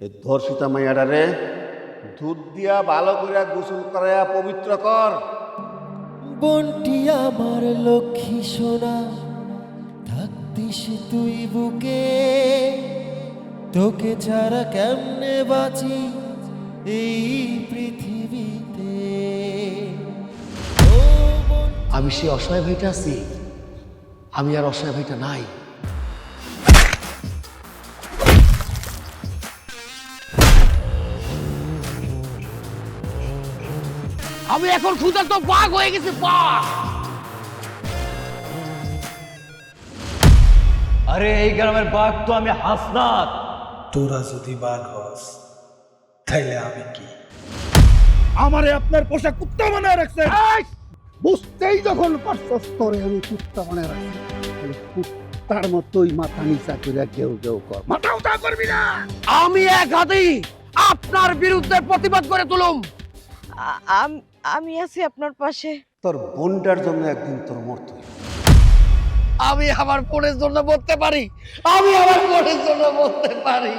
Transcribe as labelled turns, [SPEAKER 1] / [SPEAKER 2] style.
[SPEAKER 1] এই ধর্ষিতা মাইয়াডারে দুধ দিয়া ভালো করে গোসল করাইয়া পবিত্র কর।
[SPEAKER 2] বন্টি আমার লক্ষ্মী সোনা, থাকতিস তুই বুকে, তোকে ছাড়া কেমনে বাঁচি এই পৃথিবীতে। ও বন্টি,
[SPEAKER 3] আমি সে অসহায় ভাইটা আছি, আমি আর অসহায় ভাইটা নাই। আমি এখন ক্ষুধার্ত বাঘ হয়ে গেছি, বাঘ।
[SPEAKER 4] আরে এই গ্রামের বাঘ তো আমি হাসনাত।
[SPEAKER 5] তোরা যদি বাঘ হস তাইলে আমি কি?
[SPEAKER 6] আমারে আপনার পোশাক কুত্তা বানায় রাখছেন।
[SPEAKER 7] বুঝতেই যখন পারছস তোরে আমি কুত্তা বানায় রাখছি, তাহলে কুত্তার মতোই মাথা নিচা করে কেউ কেউ কর।
[SPEAKER 6] মাথা উঠা করবি না।
[SPEAKER 3] আমি এক হাতেই আপনার বিরুদ্ধে প্রতিবাদ করে তুলুম।
[SPEAKER 8] আমি আছি আপনার পাশে।
[SPEAKER 1] তোর বোনটার জন্য একদিন তোর মরতে হইবে।
[SPEAKER 3] আমি আমার বোনের জন্য মরতে পারি, আমি আমার বোনের জন্য মরতে পারি।